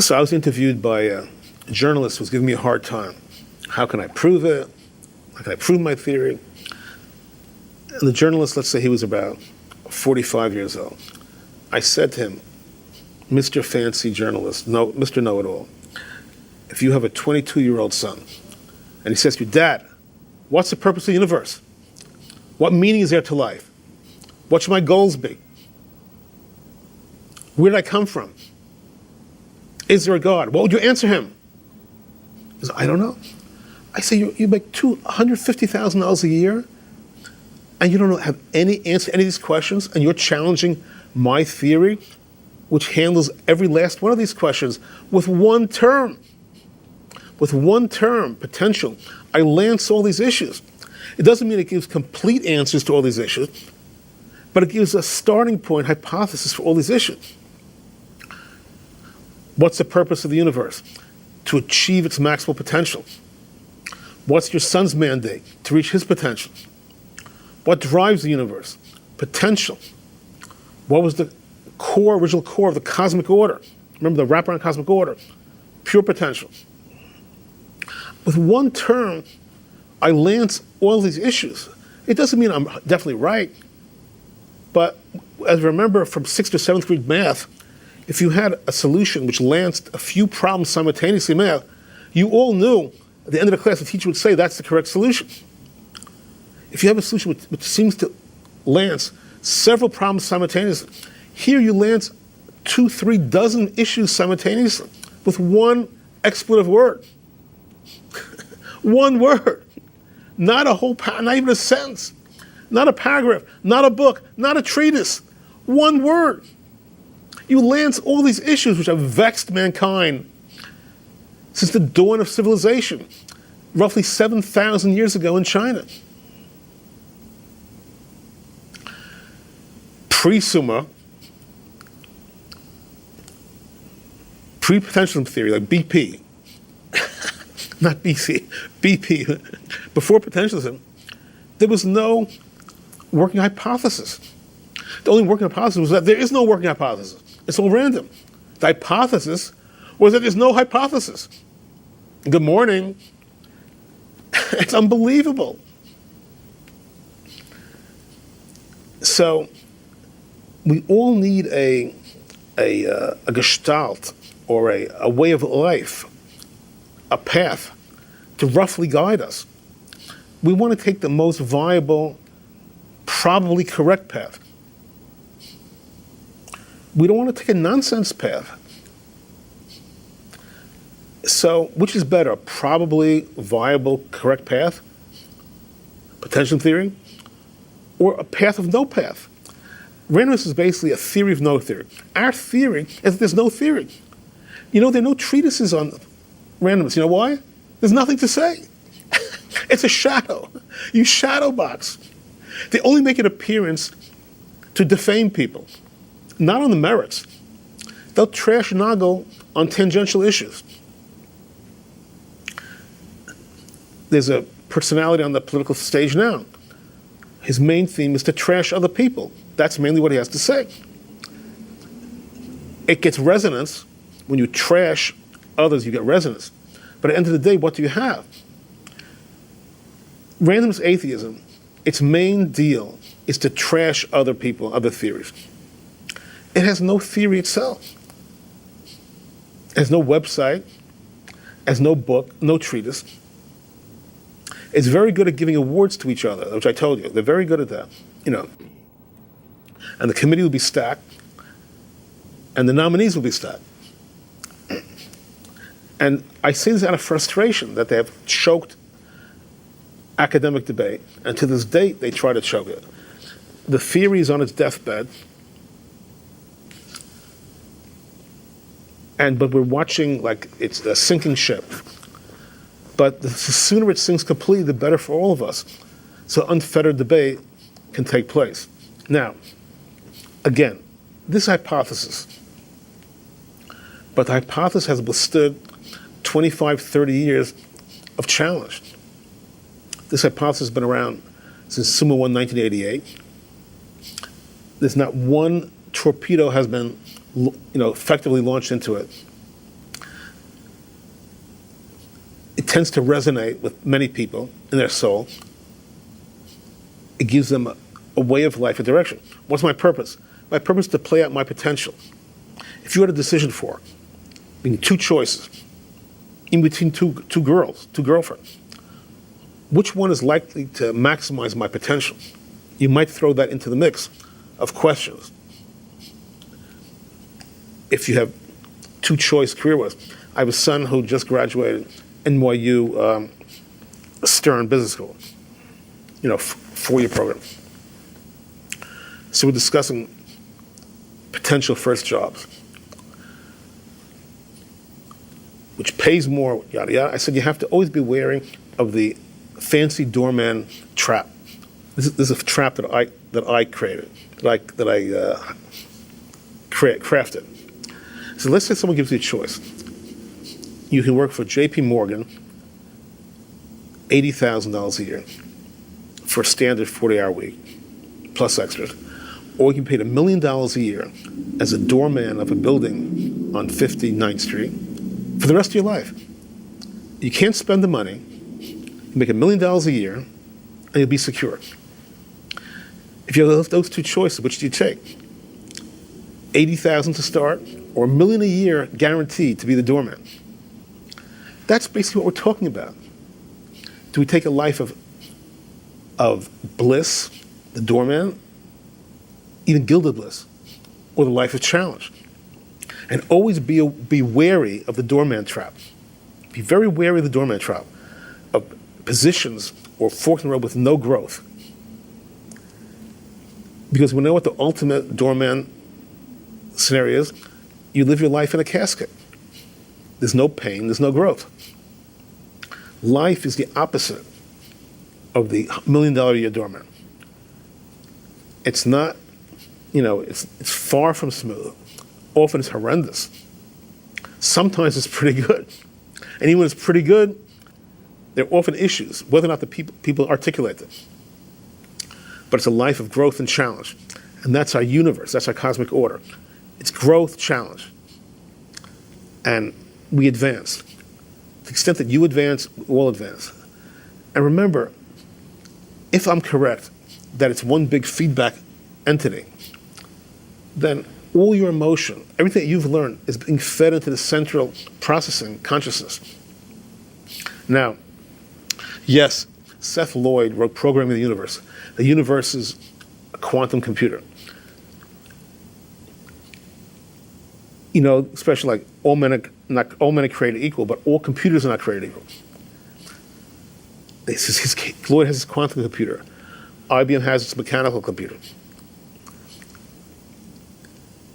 So I was interviewed by a journalist who was giving me a hard time. How can I prove it? How can I prove my theory? And the journalist, let's say he was about 45 years old. I said to him, Mr. Fancy Journalist, no, Mr. Know-It-All, if you have a 22-year-old son, and he says to you, Dad, what's the purpose of the universe? What meaning is there to life? What should my goals be? Where did I come from? Is there a God? What would you answer him? He says, I don't know. I say, you make $150,000 a year, and you don't have any answer to any of these questions, and you're challenging my theory, which handles every last one of these questions with one term. With one term, potential. I lance all these issues. It doesn't mean it gives complete answers to all these issues, but it gives a starting point hypothesis for all these issues. What's the purpose of the universe? To achieve its maximal potential. What's your son's mandate? To reach his potential. What drives the universe? Potential. What was the original core of the cosmic order? Remember the wraparound cosmic order? Pure potential. With one term, I lance all these issues. It doesn't mean I'm definitely right, but as I remember from 6th or 7th grade math, if you had a solution which lanced a few problems simultaneously in math, you all knew at the end of the class the teacher would say that's the correct solution. If you have a solution which seems to lance several problems simultaneously, here you lance 2-3 dozen issues simultaneously with one expletive word. One word. Not a whole, not even a sentence. Not a paragraph, not a book, not a treatise. One word. You lance all these issues which have vexed mankind since the dawn of civilization, roughly 7,000 years ago in China. Pre-Summa, pre-potentialism theory, like BP, not BC, BP, before potentialism, there was no working hypothesis. The only working hypothesis was that there is no working hypothesis. It's all random. The hypothesis was that there's no hypothesis. Good morning. It's unbelievable. So we all need a gestalt or a way of life, a path to roughly guide us. We want to take the most viable, probably correct path. We don't want to take a nonsense path. So, which is better, probably viable, correct path, potential theory, or a path of no path? Randomness is basically a theory of no theory. Our theory is that there's no theory. You know, there are no treatises on randomness. You know why? There's nothing to say. It's a shadow. You shadow box. They only make an appearance to defame people, not on the merits. They'll trash and noggle on tangential issues. There's a personality on the political stage now. His main theme is to trash other people. That's mainly what he has to say. It gets resonance. When you trash others, you get resonance. But at the end of the day, what do you have? Randomness atheism, its main deal is to trash other people, other theories. It has no theory itself. It has no website, it has no book, no treatise. It's very good at giving awards to each other, which I told you. They're very good at that, you know. And the committee will be stacked, and the nominees will be stacked. And I say this out of frustration that they have choked academic debate, and to this date they try to choke it. The theory is on its deathbed, but we're watching like it's a sinking ship. But the sooner it sinks completely, the better for all of us. So unfettered debate can take place. Now, again, this hypothesis, but the hypothesis has withstood 25, 30 years of challenge. This hypothesis has been around since Summa 1, 1988. There's not one torpedo has been, effectively launched into it. it tends to resonate with many people in their soul. It gives them a way of life, a direction. What's my purpose? My purpose is to play out my potential. If you had a decision for, between two choices, in between two girlfriends, which one is likely to maximize my potential? You might throw that into the mix of questions. If you have two choice career-wise, I have a son who just graduated NYU Stern Business School, 4-year program. So we're discussing potential first jobs, which pays more, yada yada. I said you have to always be wary of the fancy doorman trap. This is a trap that I created, that I crafted. So let's say someone gives you a choice. You can work for J.P. Morgan, $80,000 a year for a standard 40-hour week, plus extras, or you can pay $1 million a year as a doorman of a building on 59th Street for the rest of your life. You can't spend the money. You make $1 million a year, and you'll be secure. If you have those two choices, which do you take? $80,000 to start, or $1 million a year guaranteed to be the doorman? That's basically what we're talking about. Do we take a life of bliss, the doorman, even gilded bliss, or the life of challenge? And always be wary of the doorman trap. Be very wary of the doorman trap, of positions or forks in the road with no growth. Because we know what the ultimate doorman scenario is. You live your life in a casket. There's no pain, there's no growth. Life is the opposite of the $1 million a year doorman. It's not, it's far from smooth. Often it's horrendous. Sometimes it's pretty good. And even when it's pretty good, there are often issues, whether or not the people articulate them. But it's a life of growth and challenge. And that's our universe, that's our cosmic order. It's growth, challenge. And we advance. To the extent that you advance, we all advance. And remember, if I'm correct that it's one big feedback entity, then all your emotion, everything that you've learned is being fed into the central processing consciousness. Now, yes, Seth Lloyd wrote Programming the Universe. The universe is a quantum computer. Especially like not all men are created equal, but all computers are not created equal. Lloyd has his quantum computer. IBM has its mechanical computer.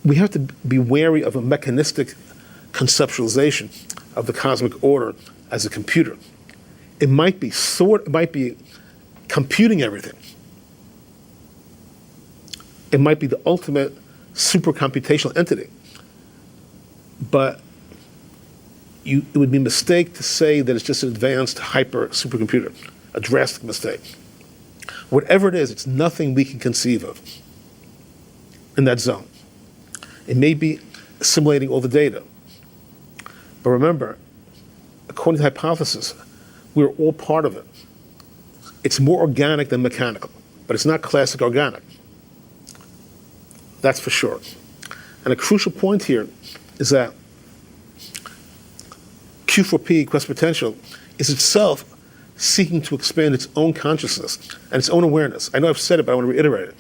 We have to be wary of a mechanistic conceptualization of the cosmic order as a computer. It might be computing everything. It might be the ultimate supercomputational entity. But it would be a mistake to say that it's just an advanced hyper supercomputer, a drastic mistake. Whatever it is, it's nothing we can conceive of in that zone. It may be assimilating all the data. But remember, according to the hypothesis, we're all part of it. It's more organic than mechanical, but it's not classic organic. That's for sure. And a crucial point here is that Q4P, quest potential, is itself seeking to expand its own consciousness and its own awareness. I know I've said it, but I want to reiterate it.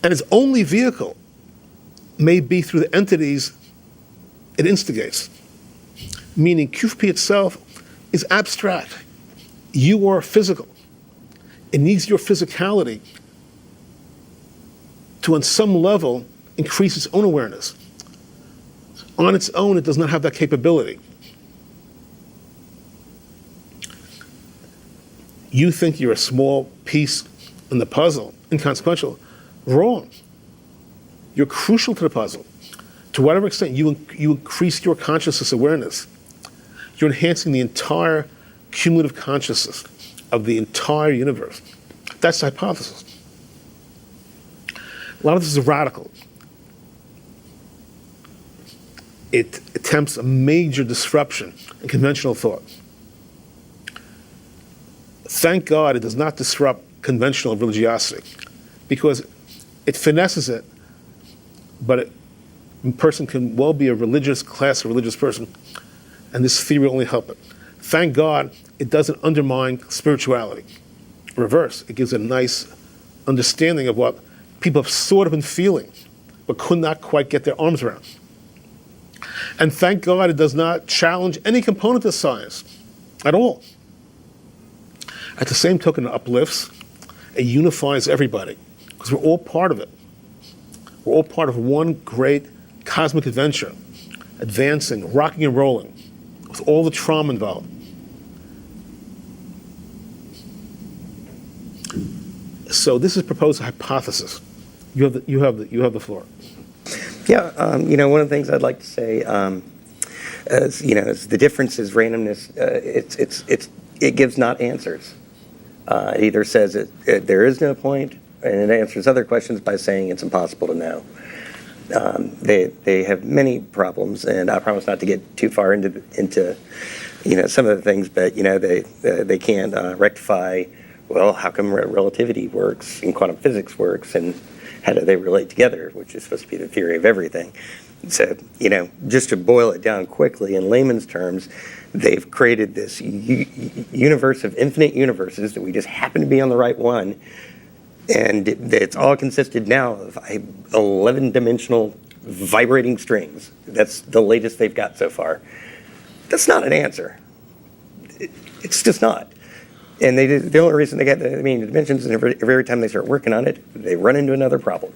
And its only vehicle may be through the entities it instigates. Meaning Q4P itself is abstract. You are physical. It needs your physicality to, on some level, increase its own awareness. On its own, it does not have that capability. You think you're a small piece in the puzzle, inconsequential. Wrong. You're crucial to the puzzle. To whatever extent you increase your consciousness awareness, you're enhancing the entire cumulative consciousness of the entire universe. That's the hypothesis. A lot of this is radical. it attempts a major disruption in conventional thought. Thank God it does not disrupt conventional religiosity, because it finesses it, but a person can well be a religious class, a religious person, and this theory will only help it. Thank God it doesn't undermine spirituality. Reverse, it gives a nice understanding of what people have sort of been feeling, but could not quite get their arms around. And thank God it does not challenge any component of science at all. At the same token, it uplifts, it unifies everybody, because we're all part of it. We're all part of one great cosmic adventure, advancing, rocking and rolling, with all the trauma involved. So this is proposed hypothesis. You have the floor. Yeah, one of the things I'd like to say, is the difference is randomness. It gives not answers. It either says there is no point, and it answers other questions by saying it's impossible to know. They have many problems, and I promise not to get too far into some of the things, but they can't rectify. Well, how come relativity works and quantum physics works, and how do they relate together, which is supposed to be the theory of everything. So, just to boil it down quickly in layman's terms, they've created this universe of infinite universes that we just happen to be on the right one, and it's all consisted now of 11-dimensional vibrating strings. That's the latest they've got so far. That's not an answer. It's just not. And the only reason they get the dimensions, and every time they start working on it, they run into another problem.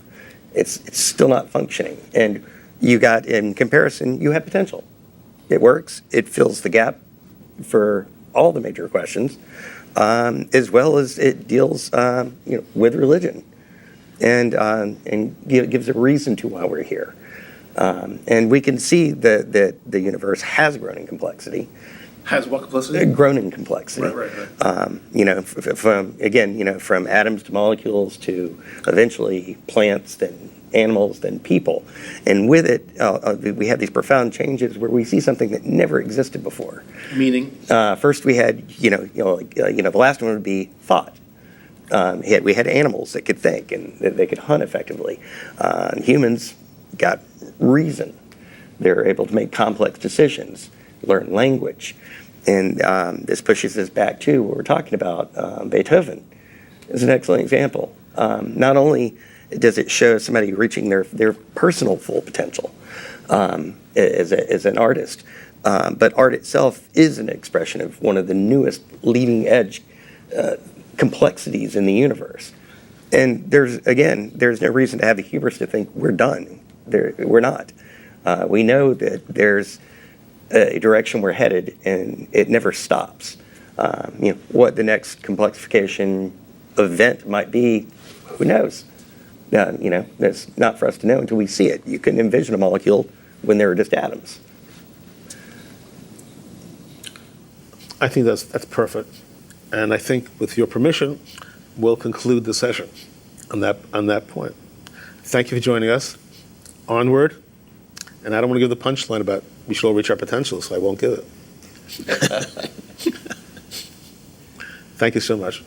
It's still not functioning. And you got, in comparison, you have potential. It works. It fills the gap for all the major questions, as well as it deals, with religion, and gives a reason to why we're here. And we can see that the universe has grown in complexity. Has what complexity? Grown in complexity. Right. From atoms to molecules to eventually plants, then animals, then people. And with it, we have these profound changes where we see something that never existed before. Meaning? First we had, the last one would be thought. We had animals that could think and that they could hunt effectively. Humans got reason. They were able to make complex decisions, learn language. And this pushes us back to what we're talking about. Beethoven is an excellent example. Not only does it show somebody reaching their personal full potential as an artist, but art itself is an expression of one of the newest leading edge complexities in the universe. And there's no reason to have the hubris to think we're done. We're not. We know that there's a direction we're headed, and it never stops. What the next complexification event might be, who knows? That's not for us to know until we see it. You couldn't envision a molecule when there were just atoms. I think that's perfect, and I think, with your permission, we'll conclude the session on that point. Thank you for joining us. Onward. And I don't want to give the punchline about we should all reach our potential, so I won't give it. Thank you so much.